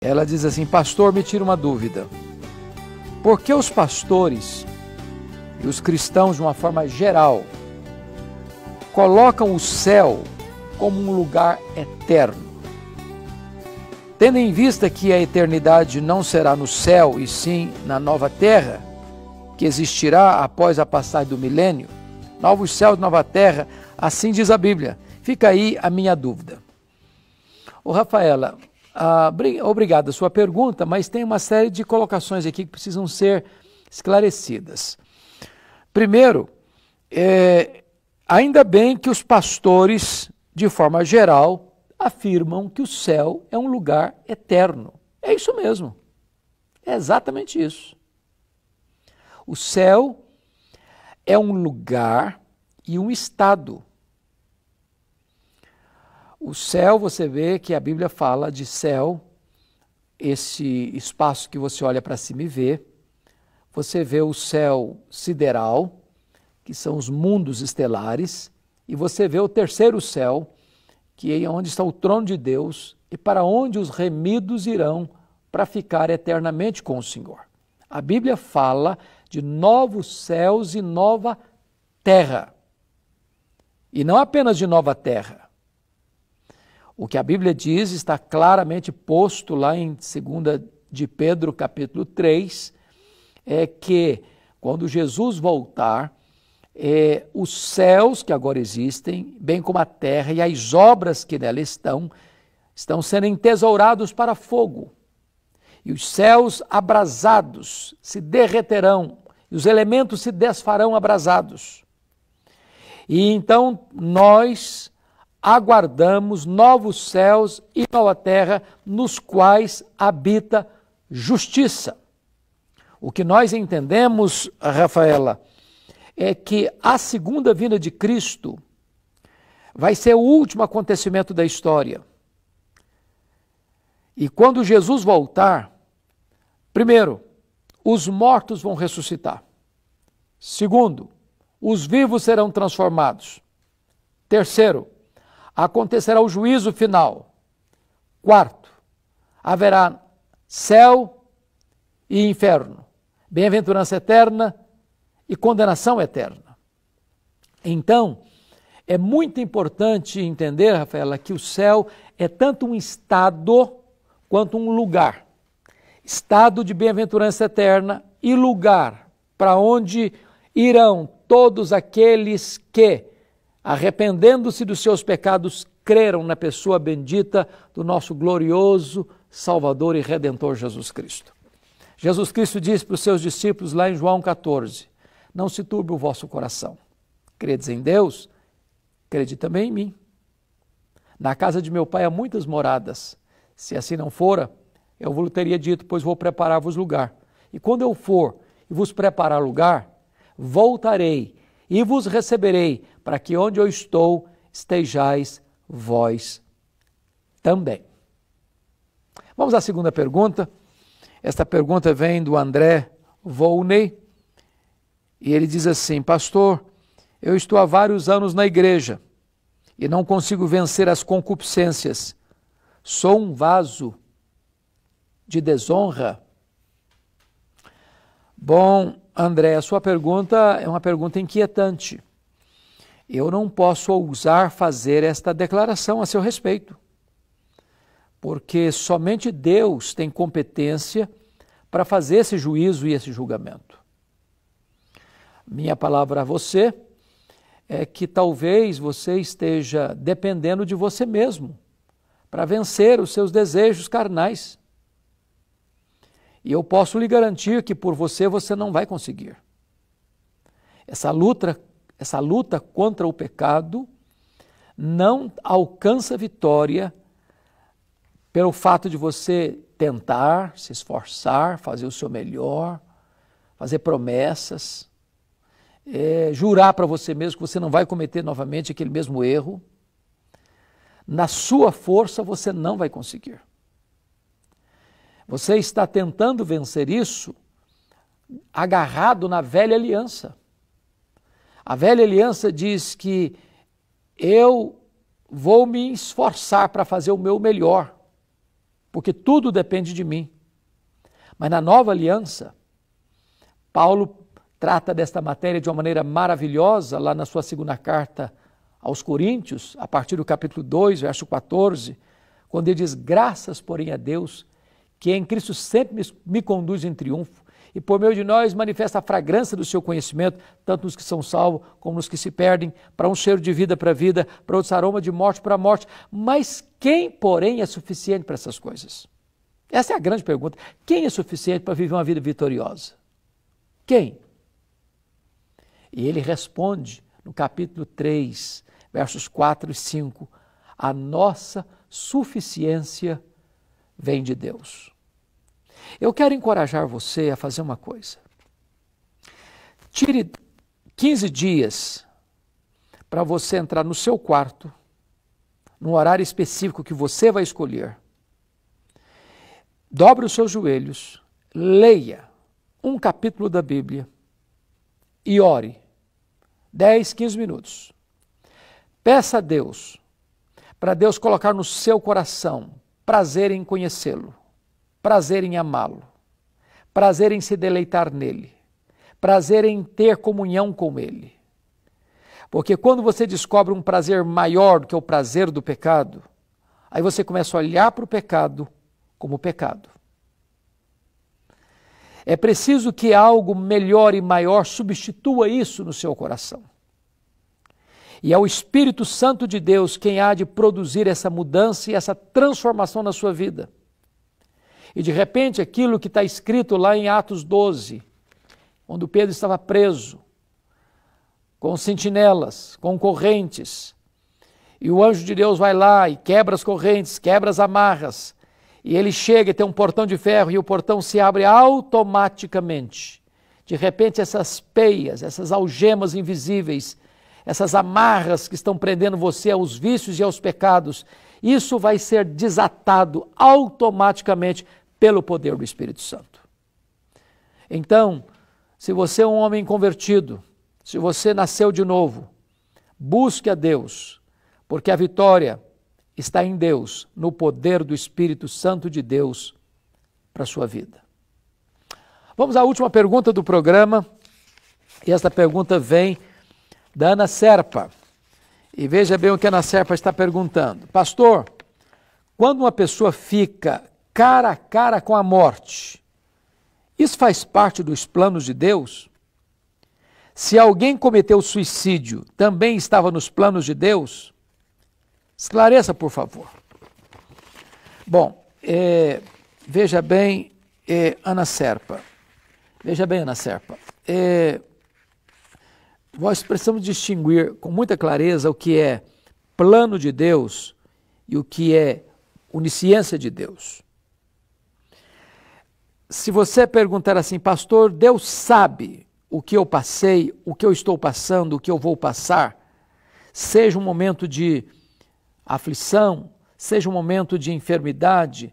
Ela diz assim: pastor, me tira uma dúvida. Por que os pastores e os cristãos, de uma forma geral, colocam o céu como um lugar eterno? Tendo em vista que a eternidade não será no céu, e sim na nova terra, que existirá após a passagem do milênio, novos céus e nova terra, assim diz a Bíblia. Fica aí a minha dúvida. Ô Rafaela, obrigado a sua pergunta, mas tem uma série de colocações aqui que precisam ser esclarecidas. Primeiro, ainda bem que os pastores, de forma geral, afirmam que o céu é um lugar eterno. É isso mesmo. É exatamente isso. O céu é um lugar e um estado. O céu, você vê que a Bíblia fala de céu, esse espaço que você olha para cima e vê. Você vê o céu sideral, que são os mundos estelares, e você vê o terceiro céu, que é onde está o trono de Deus e para onde os remidos irão para ficar eternamente com o Senhor. A Bíblia fala de novos céus e nova terra. E não apenas de nova terra. O que a Bíblia diz está claramente posto lá em 2 de Pedro, capítulo 3, é que quando Jesus voltar, os céus que agora existem, bem como a terra e as obras que nela estão sendo entesourados para fogo. E os céus abrasados se derreterão, e os elementos se desfarão abrasados. E então nós aguardamos novos céus e nova terra, nos quais habita justiça. O que nós entendemos, Rafaela, é que a segunda vinda de Cristo vai ser o último acontecimento da história. E quando Jesus voltar, primeiro, os mortos vão ressuscitar. Segundo, os vivos serão transformados. Terceiro, acontecerá o juízo final. Quarto, haverá céu e inferno, bem-aventurança eterna e condenação eterna. Então, é muito importante entender, Rafaela, que o céu é tanto um estado quanto um lugar. Estado de bem-aventurança eterna e lugar para onde irão todos aqueles que, arrependendo-se dos seus pecados, creram na pessoa bendita do nosso glorioso Salvador e Redentor Jesus Cristo. Jesus Cristo disse para os seus discípulos lá em João 14, não se turbe o vosso coração. Credes em Deus, crede também em mim. Na casa de meu pai há muitas moradas. Se assim não fora, eu vos teria dito, pois vou preparar-vos lugar. E quando eu for e vos preparar lugar, voltarei e vos receberei, para que onde eu estou estejais vós também. Vamos à segunda pergunta. Esta pergunta vem do André Volney, e ele diz assim: pastor, eu estou há vários anos na igreja e não consigo vencer as concupiscências. Sou um vaso de desonra? Bom, André, a sua pergunta é uma pergunta inquietante. Eu não posso ousar fazer esta declaração a seu respeito, porque somente Deus tem competência para fazer esse juízo e esse julgamento. Minha palavra a você é que talvez você esteja dependendo de você mesmo para vencer os seus desejos carnais. E eu posso lhe garantir que por você não vai conseguir. Essa luta contra o pecado não alcança vitória pelo fato de você tentar, se esforçar, fazer o seu melhor, fazer promessas, jurar para você mesmo que você não vai cometer novamente aquele mesmo erro. Na sua força você não vai conseguir. Você está tentando vencer isso agarrado na velha aliança. A velha aliança diz que eu vou me esforçar para fazer o meu melhor. porque tudo depende de mim. Mas na nova aliança, Paulo trata desta matéria de uma maneira maravilhosa, lá na sua segunda carta aos Coríntios, a partir do capítulo 2, verso 14, quando ele diz: graças, porém, a Deus, que em Cristo sempre me conduz em triunfo, e por meio de nós manifesta a fragrância do seu conhecimento, tanto nos que são salvos como nos que se perdem, para um cheiro de vida para vida, para outros aroma de morte para morte. Mas quem, porém, é suficiente para essas coisas? Essa é a grande pergunta. Quem é suficiente para viver uma vida vitoriosa? Quem? E ele responde no capítulo 3, versos 4 e 5, a nossa suficiência vem de Deus. Eu quero encorajar você a fazer uma coisa. Tire 15 dias para você entrar no seu quarto, num horário específico que você vai escolher. Dobre os seus joelhos, leia um capítulo da Bíblia e ore 10, 15 minutos. Peça a Deus, para Deus colocar no seu coração prazer em conhecê-lo, prazer em amá-lo, prazer em se deleitar nele, prazer em ter comunhão com ele. Porque quando você descobre um prazer maior do que o prazer do pecado, aí você começa a olhar para o pecado como pecado. É preciso que algo melhor e maior substitua isso no seu coração. E é o Espírito Santo de Deus quem há de produzir essa mudança e essa transformação na sua vida. E de repente aquilo que está escrito lá em Atos 12, onde o Pedro estava preso, com sentinelas, com correntes, e o anjo de Deus vai lá e quebra as correntes, quebra as amarras, e ele chega e tem um portão de ferro e o portão se abre automaticamente. De repente essas peias, essas algemas invisíveis, essas amarras que estão prendendo você aos vícios e aos pecados, isso vai ser desatado automaticamente pelo poder do Espírito Santo. Então, se você é um homem convertido, se você nasceu de novo, busque a Deus, porque a vitória está em Deus, no poder do Espírito Santo de Deus para a sua vida. Vamos à última pergunta do programa, e esta pergunta vem da Ana Serpa. E veja bem o que a Ana Serpa está perguntando. Pastor, quando uma pessoa fica cara a cara com a morte, isso faz parte dos planos de Deus? Se alguém cometeu suicídio, também estava nos planos de Deus? Esclareça, por favor. Bom, veja bem, Ana Serpa. Veja bem, Ana Serpa. Nós precisamos distinguir com muita clareza o que é plano de Deus e o que é onisciência de Deus. Se você perguntar assim, pastor, Deus sabe o que eu passei, o que eu estou passando, o que eu vou passar, seja um momento de aflição, seja um momento de enfermidade,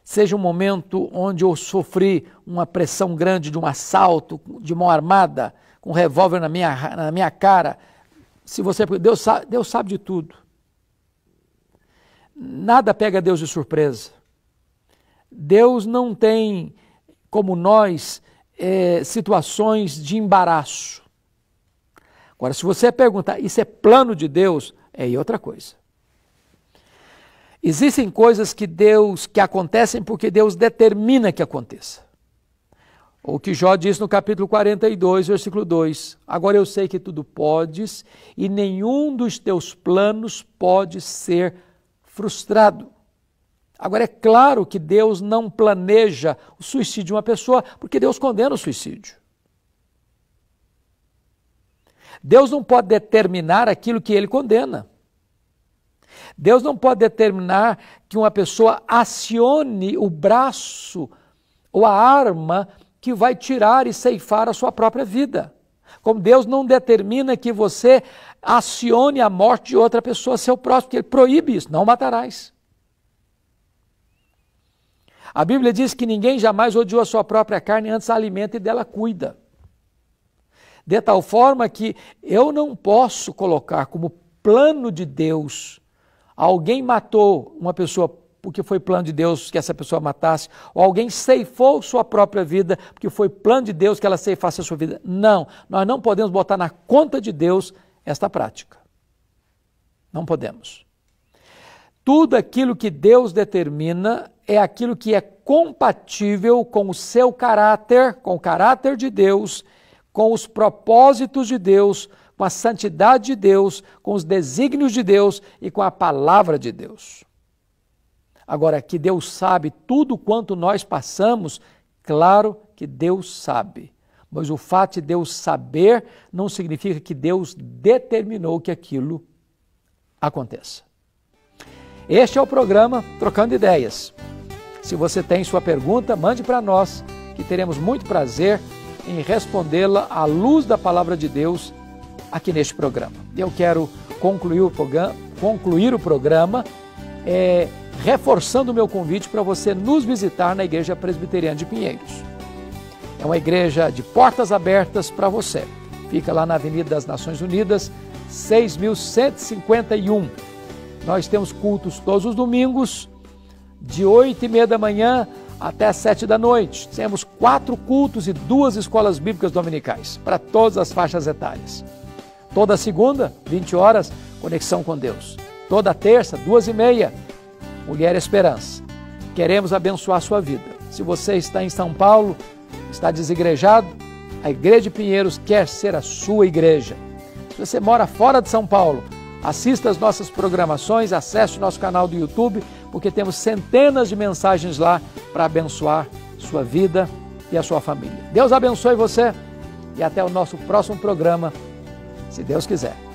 seja um momento onde eu sofri uma pressão grande de um assalto, de mão armada, com um revólver na minha cara. Se você, Deus sabe de tudo. Nada pega Deus de surpresa. Deus não tem, como nós, situações de embaraço. Agora, se você perguntar, isso é plano de Deus? É outra coisa. Existem coisas que acontecem porque Deus determina que aconteça. O que Jó diz no capítulo 42, versículo 2. Agora eu sei que tudo podes e nenhum dos teus planos pode ser frustrado. Agora é claro que Deus não planeja o suicídio de uma pessoa porque Deus condena o suicídio. Deus não pode determinar aquilo que ele condena. Deus não pode determinar que uma pessoa acione o braço ou a arma que vai tirar e ceifar a sua própria vida. Como Deus não determina que você acione a morte de outra pessoa, seu próximo, porque ele proíbe isso, não matarás. A Bíblia diz que ninguém jamais odiou a sua própria carne, antes a alimenta e dela cuida. De tal forma que eu não posso colocar como plano de Deus, alguém matou uma pessoa porque foi plano de Deus que essa pessoa matasse, ou alguém ceifou sua própria vida, porque foi plano de Deus que ela ceifasse a sua vida. Não, nós não podemos botar na conta de Deus esta prática. Não podemos. Tudo aquilo que Deus determina é aquilo que é compatível com o seu caráter, com o caráter de Deus, com os propósitos de Deus, com a santidade de Deus, com os desígnios de Deus e com a palavra de Deus. Agora, que Deus sabe tudo quanto nós passamos, claro que Deus sabe. Mas o fato de Deus saber não significa que Deus determinou que aquilo aconteça. Este é o programa Trocando Ideias. Se você tem sua pergunta, mande para nós, que teremos muito prazer em respondê-la à luz da palavra de Deus aqui neste programa. Eu quero concluir o programa reforçando o meu convite para você nos visitar na Igreja Presbiteriana de Pinheiros. É uma igreja de portas abertas para você. Fica lá na Avenida das Nações Unidas, 6.151. Nós temos cultos todos os domingos, de 8h30 da manhã até as 7 da noite. Temos 4 cultos e 2 escolas bíblicas dominicais, para todas as faixas etárias. Toda segunda, 20 horas, Conexão com Deus. Toda terça, 2h30, Mulher Esperança. Queremos abençoar a sua vida. Se você está em São Paulo, está desigrejado, a Igreja de Pinheiros quer ser a sua igreja. Se você mora fora de São Paulo, assista as nossas programações, acesse o nosso canal do YouTube, porque temos centenas de mensagens lá para abençoar sua vida e a sua família. Deus abençoe você e até o nosso próximo programa, se Deus quiser.